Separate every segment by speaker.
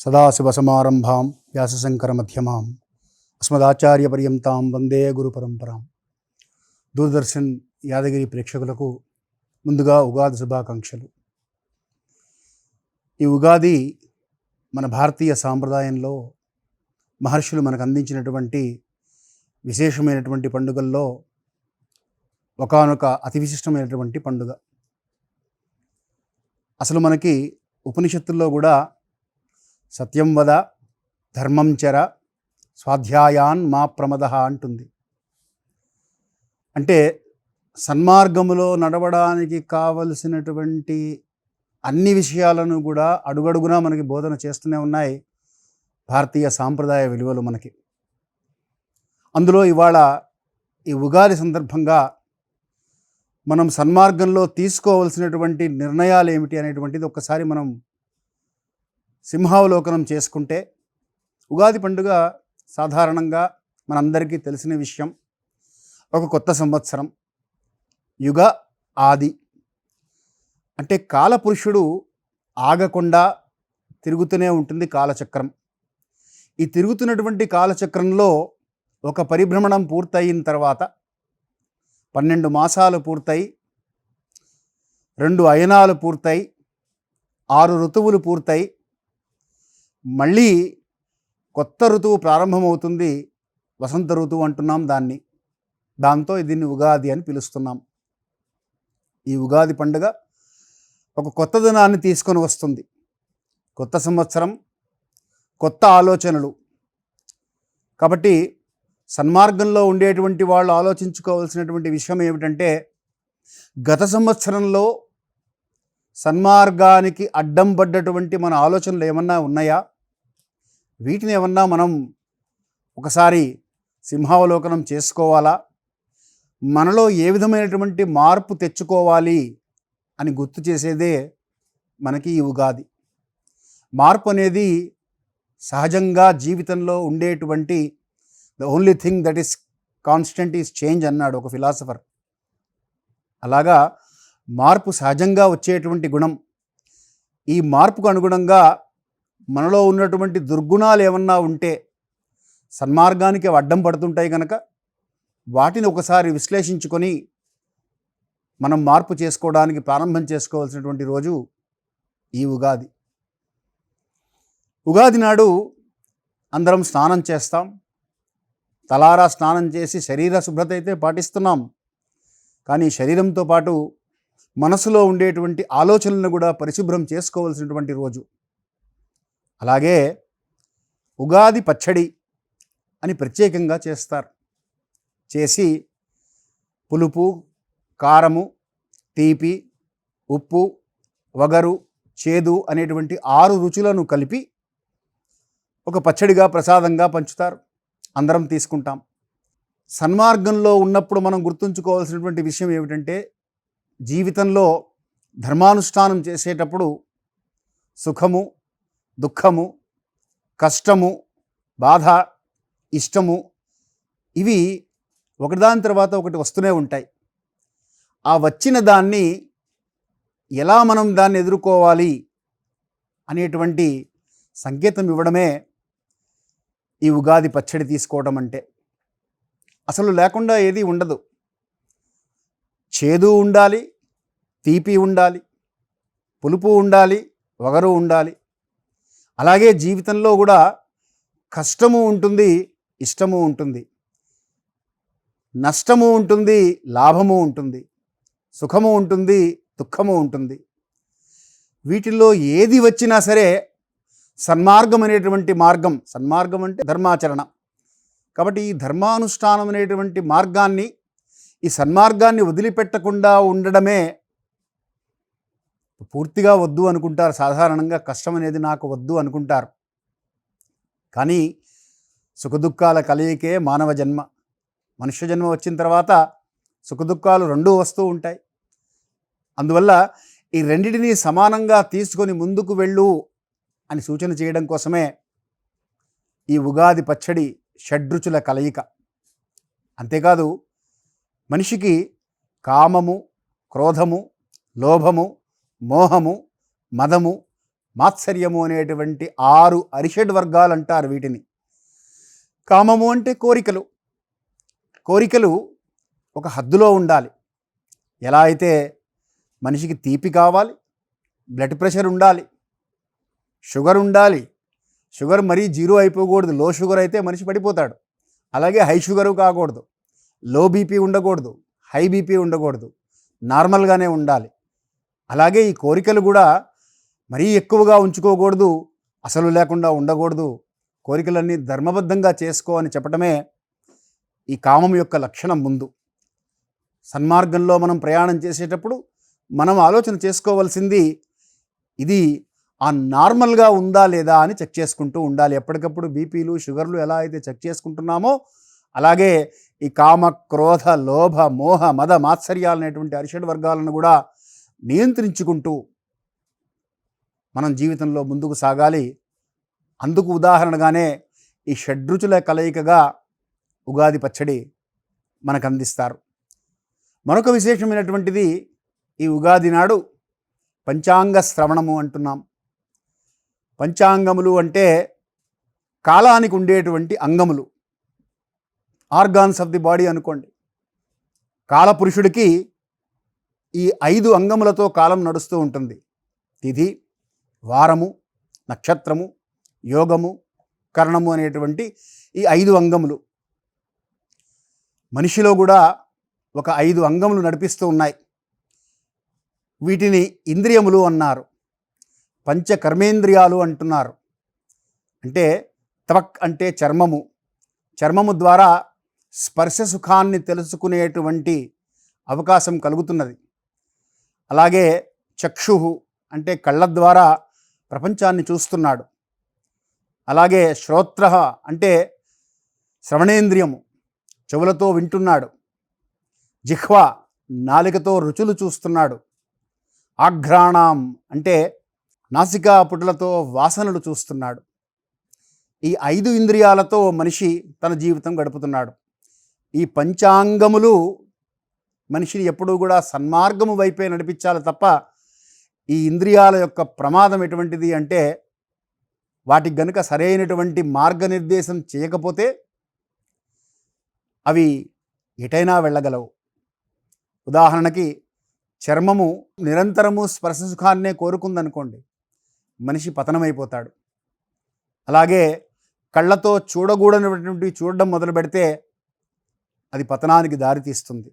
Speaker 1: సదాశివసమారంభాం వ్యాసశంకరమధ్యమాం అస్మదాచార్యపర్యంతాం వందే గురుపరంపరాం. దూరదర్శన్ యాదగిరి ప్రేక్షకులకు ముందుగా ఉగాది శుభాకాంక్షలు. ఈ ఉగాది మన భారతీయ సాంప్రదాయంలో మహర్షులు మనకు అందించినటువంటి విశేషమైనటువంటి పండుగల్లో ఒకానొక అతి విశిష్టమైనటువంటి పండుగ. అసలు మనకి ఉపనిషత్తుల్లో కూడా సత్యం వద, ధర్మం చర, స్వాధ్యాయాన్ మా ప్రమద అంటుంది. అంటే సన్మార్గములో నడవడానికి కావలసినటువంటి అన్ని విషయాలను కూడా అడుగడుగునా మనకి బోధన చేస్తూనే ఉన్నాయి భారతీయ సాంప్రదాయ విలువలు మనకి. అందులో ఇవాళ ఈ ఉగాది సందర్భంగా మనం సన్మార్గంలో తీసుకోవలసినటువంటి నిర్ణయాలు ఏమిటి అనేటువంటిది ఒక్కసారి మనం సింహావలోకనం చేసుకుంటే, ఉగాది పండుగ సాధారణంగా మనందరికీ తెలిసిన విషయం. ఒక కొత్త సంవత్సరం, యుగ ఆది. అంటే కాలపురుషుడు ఆగకుండా తిరుగుతూనే ఉంటుంది కాలచక్రం. ఈ తిరుగుతున్నటువంటి కాలచక్రంలో ఒక పరిభ్రమణం పూర్తయిన తర్వాత 12 మాసాలు పూర్తయి, 2 అయనాలు పూర్తయి, 6 ఋతువులు పూర్తయి, మళ్ళీ కొత్త ఋతువు ప్రారంభమవుతుంది. వసంత ఋతువు అంటున్నాం దాన్ని. దాంతో దీన్ని ఉగాది అని పిలుస్తున్నాం. ఈ ఉగాది పండుగ ఒక కొత్త దినాన్ని తీసుకొని వస్తుంది. కొత్త సంవత్సరం, కొత్త ఆలోచనలు. కాబట్టి సన్మార్గంలో ఉండేటువంటి వాళ్ళు ఆలోచించుకోవాల్సినటువంటి విషయం ఏమిటంటే, గత సంవత్సరంలో సన్మార్గానికి అడ్డం పడ్డటువంటి మన ఆలోచనలు ఏమన్నా ఉన్నాయా? వీటిని ఏమన్నా మనం ఒకసారి సింహావలోకనం చేసుకోవాలా? మనలో ఏ విధమైనటువంటి మార్పు తెచ్చుకోవాలి అని గుర్తు చేసేదే మనకి ఈ ఉగాది. మార్పు అనేది సహజంగా జీవితంలో ఉండేటువంటి the only thing that is constant is change అన్నాడు ఒక ఫిలాసఫర్. అలాగా మార్పు సహజంగా వచ్చేటువంటి గుణం. ఈ మార్పుకు అనుగుణంగా మనలో ఉన్నటువంటి దుర్గుణాలు ఏమన్నా ఉంటే సన్మార్గానికి అడ్డం పడుతుంటాయి కనుక వాటిని ఒకసారి విశ్లేషించుకొని మనం మార్పు చేసుకోవడానికి ప్రారంభం చేసుకోవాల్సినటువంటి రోజు ఈ ఉగాది. ఉగాది నాడు అందరం స్నానం చేస్తాం. తలారా స్నానం చేసి శరీర శుభ్రత అయితే పాటిస్తున్నాం. కానీ శరీరంతో పాటు మనసులో ఉండేటువంటి ఆలోచనలను కూడా పరిశుభ్రం చేసుకోవాల్సినటువంటి రోజు. అలాగే ఉగాది పచ్చడి అని ప్రత్యేకంగా చేస్తారు. చేసి పులుపు, కారము, తీపి, ఉప్పు, వగరు, చేదు అనేటువంటి 6 రుచులను కలిపి ఒక పచ్చడిగా ప్రసాదంగా పంచుతారు. అందరం తీసుకుంటాం. సన్మార్గంలో ఉన్నప్పుడు మనం గుర్తుంచుకోవాల్సినటువంటి విషయం ఏమిటంటే, జీవితంలో ధర్మానుష్ఠానం చేసేటప్పుడు సుఖము, దుఃఖము, కష్టము, బాధ, ఇష్టము ఇవి ఒకదాని తర్వాత ఒకటి వస్తూనే ఉంటాయి. ఆ వచ్చిన దాన్ని ఎలా మనం దాన్ని ఎదుర్కోవాలి అనేటువంటి సంకేతం ఇవ్వడమే ఈ ఉగాది పచ్చడి తీసుకోవడం అంటే. అసలు లేకుండా ఏది ఉండదు. చేదు ఉండాలి, తీపి ఉండాలి, పులుపు ఉండాలి, వగరు ఉండాలి. అలాగే జీవితంలో కూడా కష్టము ఉంటుంది, ఇష్టము ఉంటుంది, నష్టము ఉంటుంది, లాభము ఉంటుంది, సుఖము ఉంటుంది, దుఃఖము ఉంటుంది. వీటిల్లో ఏది వచ్చినా సరే సన్మార్గం అనేటువంటి మార్గం, సన్మార్గం అంటే ధర్మాచరణ. కాబట్టి ఈ ధర్మానుష్ఠానం అనేటువంటి మార్గాన్ని, ఈ సన్మార్గాన్ని వదిలిపెట్టకుండా ఉండడమే. పూర్తిగా వద్దు అనుకుంటారు సాధారణంగా, కష్టం అనేది నాకు వద్దు అనుకుంటారు. కానీ సుఖదుఖాల కలయికే మానవ జన్మ. మనుష్య జన్మ వచ్చిన తర్వాత సుఖదుఖాలు రెండూ వస్తూ ఉంటాయి. అందువల్ల ఈ రెండిటిని సమానంగా తీసుకొని ముందుకు వెళ్ళు అని సూచన చేయడం కోసమే ఈ ఉగాది పచ్చడి షడ్రుచుల కలయిక. అంతేకాదు, మనిషికి కామము, క్రోధము, లోభము, మోహము, మదము, మాత్సర్యము అనేటువంటి 6 అరిషడ్ వర్గాలు అంటారు వీటిని. కామము అంటే కోరికలు. కోరికలు ఒక హద్దులో ఉండాలి. ఎలా అయితే మనిషికి తీపి కావాలి, బ్లడ్ ప్రెషర్ ఉండాలి, షుగర్ ఉండాలి. షుగర్ మరీ 0 అయిపోకూడదు. లో షుగర్ అయితే మనిషి పడిపోతాడు. అలాగే హై షుగరు కాకూడదు, లో బీపీ ఉండకూడదు, హై బీపీ ఉండకూడదు, నార్మల్గానే ఉండాలి. అలాగే ఈ కోరికలు కూడా మరీ ఎక్కువగా ఉంచుకోకూడదు, అసలు లేకుండా ఉండకూడదు. కోరికలన్నీ ధర్మబద్ధంగా చేసుకో అని చెప్పటమే ఈ కామం యొక్క లక్షణం. ముందు సన్మార్గంలో మనం ప్రయాణం చేసేటప్పుడు మనం ఆలోచన చేసుకోవాల్సింది ఇది నార్మల్గా ఉందా లేదా అని చెక్ చేసుకుంటూ ఉండాలి. ఎప్పటికప్పుడు బీపీలు, షుగర్లు ఎలా అయితే చెక్ చేసుకుంటున్నామో అలాగే ఈ కామ, క్రోధ, లోభ, మోహ, మద, మాత్సర్యాలు అనేటువంటి అరిషడ్ వర్గాలను కూడా నియంత్రించుకుంటూ మనం జీవితంలో ముందుకు సాగాలి. అందుకు ఉదాహరణగానే ఈ షడ్రుచుల కలయికగా ఉగాది పచ్చడి మనకు అందిస్తారు. మరొక విశేషమైనటువంటిది ఈ ఉగాది నాడు పంచాంగ శ్రవణము అంటున్నాం. పంచాంగములు అంటే కాలానికి ఉండేటువంటి అంగములు, ఆర్గాన్స్ ఆఫ్ ది బాడీ అనుకోండి. కాలపురుషుడికి ఈ 5 అంగములతో కాలం నడుస్తూ ఉంటుంది. తిథి, వారము, నక్షత్రము, యోగము, కరణము అనేటువంటి ఈ 5 అంగములు. మనిషిలో కూడా ఒక 5 అంగములు నడిపిస్తూ ఉన్నాయి. వీటిని ఇంద్రియములు అన్నారు, పంచకర్మేంద్రియాలు అంటున్నారు. అంటే త్వక్ అంటే చర్మము, చర్మము ద్వారా స్పర్శ సుఖాన్ని తెలుసుకునేటువంటి అవకాశం కలుగుతున్నది. అలాగే చక్షుహు అంటే కళ్ళ ద్వారా ప్రపంచాన్ని చూస్తున్నాడు. అలాగే శ్రోత్ర అంటే శ్రవణేంద్రియము, చెవులతో వింటున్నాడు. జిహ్వ నాలికతో రుచులు చూస్తున్నాడు. ఆఘ్రాణం అంటే నాసికా పుటలతో వాసనలు చూస్తున్నాడు. ఈ 5 ఇంద్రియాలతో మనిషి తన జీవితం గడుపుతున్నాడు. ఈ పంచాంగములు మనిషిని ఎప్పుడూ కూడా సన్మార్గము వైపే నడిపించాలి తప్ప ఈ ఇంద్రియాల యొక్క ప్రమాదం ఎటువంటిది అంటే వాటికి గనుక సరైనటువంటి మార్గనిర్దేశం చేయకపోతే అవి ఎటైనా వెళ్ళగలవు. ఉదాహరణకి చర్మము నిరంతరము స్పర్శ సుఖాన్నే కోరుకుందనుకోండి, మనిషి పతనమైపోతాడు. అలాగే కళ్ళతో చూడకూడనటువంటి చూడడం మొదలు పెడితే అది పతనానికి దారితీస్తుంది.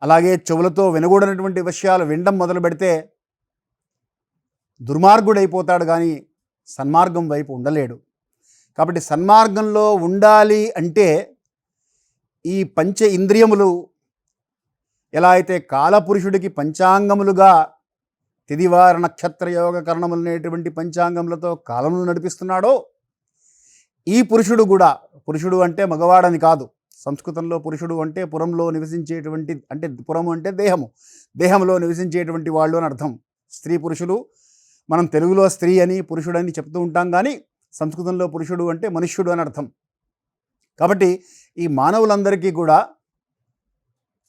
Speaker 1: అలాగే చెవులతో వినకూడనటువంటి విషయాలు వినడం మొదలు పెడితే దుర్మార్గుడైపోతాడు, కానీ సన్మార్గం వైపు ఉండలేడు. కాబట్టి సన్మార్గంలో ఉండాలి అంటే ఈ పంచ ఇంద్రియములు ఎలా అయితే కాలపురుషుడికి పంచాంగములుగా తిదివార నక్షత్ర యోగ కరణములు అనేటువంటి పంచాంగములతో కాలములు నడిపిస్తున్నాడో ఈ పురుషుడు కూడా, పురుషుడు అంటే మగవాడని కాదు, సంస్కృతంలో పురుషుడు అంటే పురంలో నివసించేటువంటి, అంటే పురము అంటే దేహము, దేహంలో నివసించేటువంటి వాళ్ళు అని అర్థం. స్త్రీ పురుషులు మనం తెలుగులో స్త్రీ అని పురుషుడని చెప్తూ ఉంటాం, కానీ సంస్కృతంలో పురుషుడు అంటే మనుష్యుడు అని అర్థం. కాబట్టి ఈ మానవులందరికీ కూడా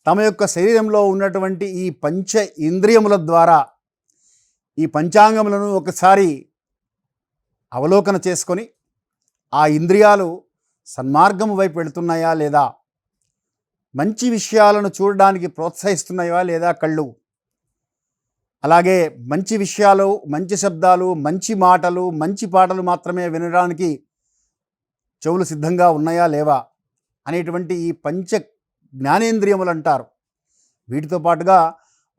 Speaker 1: తమ యొక్క శరీరంలో ఉన్నటువంటి ఈ పంచ ఇంద్రియముల ద్వారా ఈ పంచాంగములను ఒకసారి అవలోకన చేసుకొని ఆ ఇంద్రియాలు సన్మార్గం వైపు వెళుతున్నాయా లేదా, మంచి విషయాలను చూడడానికి ప్రోత్సహిస్తున్నాయా లేదా కళ్ళు, అలాగే మంచి విషయాలు, మంచి శబ్దాలు, మంచి మాటలు, మంచి పాటలు మాత్రమే వినడానికి చెవులు సిద్ధంగా ఉన్నాయా లేవా అనేటువంటి ఈ పంచ జ్ఞానేంద్రియములు అంటారు. వీటితో పాటుగా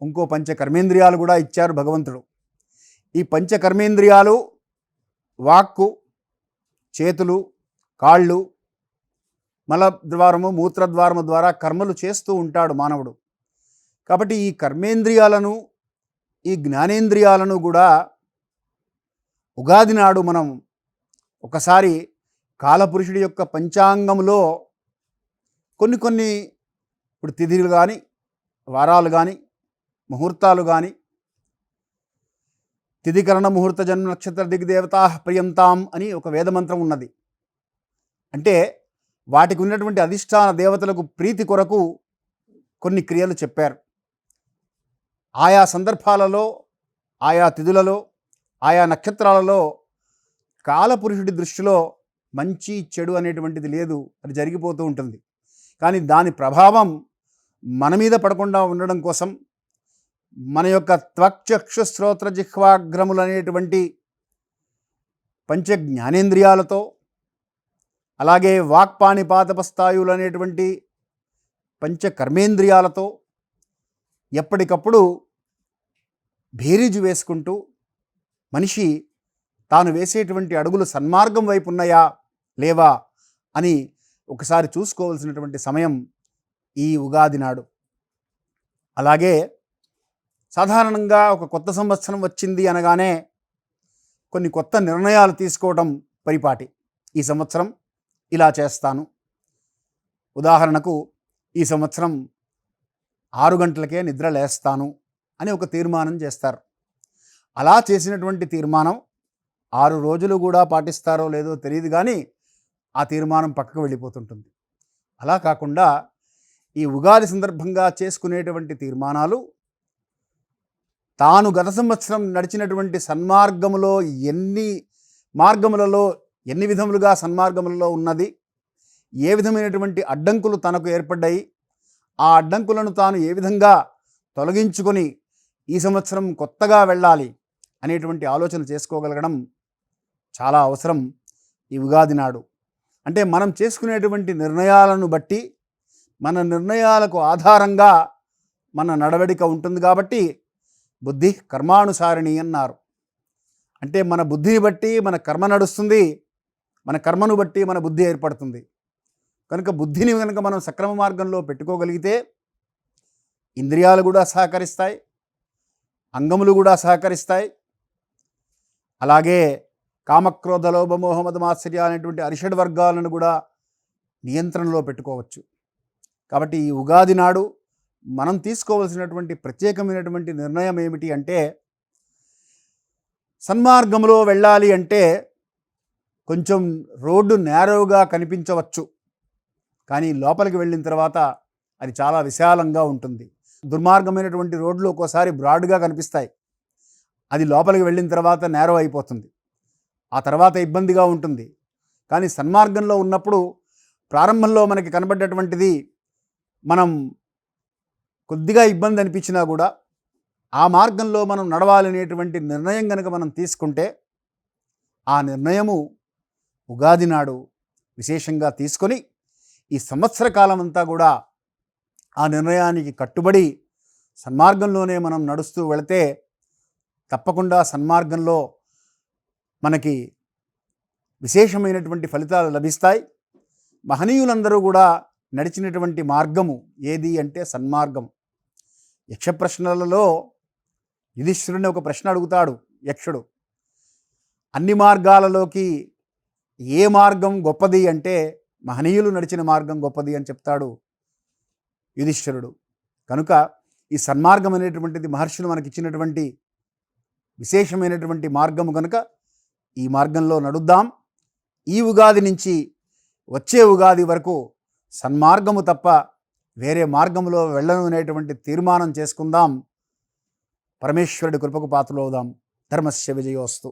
Speaker 1: ఇంకో పంచ కర్మేంద్రియాలు కూడా ఇచ్చారు భగవంతుడు. ఈ పంచ కర్మేంద్రియాలు వాక్కు, చేతులు, కాళ్ళు, మలద్వారము, మూత్రద్వారము ద్వారా కర్మలు చేస్తూ ఉంటాడు మానవుడు. కాబట్టి ఈ కర్మేంద్రియాలను, ఈ జ్ఞానేంద్రియాలను కూడా ఉగాది నాడు మనం ఒకసారి కాలపురుషుడి యొక్క పంచాంగములో కొన్ని ఇప్పుడు తిథిలు కానీ, వారాలు కానీ, ముహూర్తాలు కానీ, తిథికరణ ముహూర్త జన్మ నక్షత్ర దిగ్దేవతా ప్రియంతాం అని ఒక వేదమంత్రం ఉన్నది. అంటే వాటికి ఉన్నటువంటి అధిష్టాన దేవతలకు ప్రీతి కొరకు కొన్ని క్రియలు చెప్పారు. ఆయా సందర్భాలలో, ఆయా తిథులలో, ఆయా నక్షత్రాలలో కాలపురుషుడి దృష్టిలో మంచి చెడు అనేటువంటిది లేదు, అది జరిగిపోతూ ఉంటుంది. కానీ దాని ప్రభావం మన మీద పడకుండా ఉండడం కోసం మన యొక్క త్వక్చక్షు శ్రోత్ర జిహ్వాగ్రములు అనేటువంటి పంచ జ్ఞానేంద్రియాలతో, అలాగే వాక్పాణిపాతపస్థాయులు అనేటువంటి పంచ కర్మేంద్రియాలతో ఎప్పటికప్పుడు భేరీజు వేసుకుంటూ మనిషి తాను వేసేటువంటి అడుగులు సన్మార్గం వైపు ఉన్నాయా లేవా అని ఒకసారి చూసుకోవాల్సినటువంటి సమయం ఈ ఉగాది నాడు. అలాగే సాధారణంగా ఒక కొత్త సంవత్సరం వచ్చింది అనగానే కొన్ని కొత్త నిర్ణయాలు తీసుకోవడం పరిపాటి. ఈ సంవత్సరం ఇలా చేస్తాను, ఉదాహరణకు ఈ సంవత్సరం 6 గంటలకే నిద్ర లేస్తాను అని ఒక తీర్మానం చేస్తారు. అలా చేసినటువంటి తీర్మానం 6 రోజులు కూడా పాటిస్తారో లేదో తెలియదు, కానీ ఆ తీర్మానం పక్కకు వెళ్ళిపోతుంటుంది. అలా కాకుండా ఈ ఉగాది సందర్భంగా చేసుకునేటువంటి తీర్మానాలు తాను గత సంవత్సరం నడిచినటువంటి సన్మార్గములో ఎన్ని విధములుగా సన్మార్గములలో ఉన్నది, ఏ విధమైనటువంటి అడ్డంకులు తనకు ఏర్పడ్డాయి, ఆ అడ్డంకులను తాను ఏ విధంగా తొలగించుకొని ఈ సంవత్సరం కొత్తగా వెళ్ళాలి అనేటువంటి ఆలోచన చేసుకోగలగడం చాలా అవసరం ఈ ఉగాది నాడు. అంటే మనం చేసుకునేటువంటి నిర్ణయాలను బట్టి, మన నిర్ణయాలకు ఆధారంగా మన నడవడిక ఉంటుంది. కాబట్టి బుద్ధి కర్మానుసారిణి అన్నారు. అంటే మన బుద్ధిని బట్టి మన కర్మ నడుస్తుంది, మన కర్మను బట్టి మన బుద్ధి ఏర్పడుతుంది. కనుక బుద్ధిని కనుక మనం సక్రమ మార్గంలో పెట్టుకోగలిగితే ఇంద్రియాలు కూడా సహకరిస్తాయి, అంగములు కూడా సహకరిస్తాయి. అలాగే కామక్రోధ లోభమోహమద మాత్సర్య అనేటువంటి అరిషడ్ వర్గాలను కూడా నియంత్రణలో పెట్టుకోవచ్చు. కాబట్టి ఈ ఉగాది నాడు మనం తీసుకోవాల్సినటువంటి ప్రత్యేకమైనటువంటి నిర్ణయం ఏమిటి అంటే, సన్మార్గంలో వెళ్ళాలి అంటే కొంచెం రోడ్డు నేరోగా కనిపించవచ్చు, కానీ లోపలికి వెళ్ళిన తర్వాత అది చాలా విశాలంగా ఉంటుంది. దుర్మార్గమైనటువంటి రోడ్లు ఒక్కోసారి బ్రాడ్గా కనిపిస్తాయి, అది లోపలికి వెళ్ళిన తర్వాత నేరో అయిపోతుంది, ఆ తర్వాత ఇబ్బందిగా ఉంటుంది. కానీ సన్మార్గంలో ఉన్నప్పుడు ప్రారంభంలో మనకి కనబడ్డటువంటిది మనం కొద్దిగా ఇబ్బంది అనిపించినా కూడా ఆ మార్గంలో మనం నడవాలనేటువంటి నిర్ణయం కనుక మనం తీసుకుంటే, ఆ నిర్ణయము ఉగాది నాడు విశేషంగా తీసుకొని ఈ సంవత్సర కాలం అంతా కూడా ఆ నిర్ణయానికి కట్టుబడి సన్మార్గంలోనే మనం నడుస్తూ వెళితే తప్పకుండా సన్మార్గంలో మనకి విశేషమైనటువంటి ఫలితాలు లభిస్తాయి. మహనీయులందరూ కూడా నడిచినటువంటి మార్గము ఏది అంటే సన్మార్గం. యక్ష ప్రశ్నలలో యుధిష్ఠిరుని ఒక ప్రశ్న అడుగుతాడు యక్షుడు, అన్ని మార్గాలలోకి ఏ మార్గం గొప్పది అంటే మహనీయులు నడిచిన మార్గం గొప్పది అని చెప్తాడు యుధిష్ఠిరుడు. కనుక ఈ సన్మార్గం అనేటువంటిది మహర్షులు మనకిచ్చినటువంటి విశేషమైనటువంటి మార్గము కనుక ఈ మార్గంలో నడుద్దాం. ఈ ఉగాది నుంచి వచ్చే ఉగాది వరకు సన్మార్గము తప్ప వేరే మార్గంలో వెళ్ళను అనేటువంటి తీర్మానం చేసుకుందాం. పరమేశ్వరుడి కృపకు పాత్రలవుదాం. ధర్మస్య విజయోస్తు.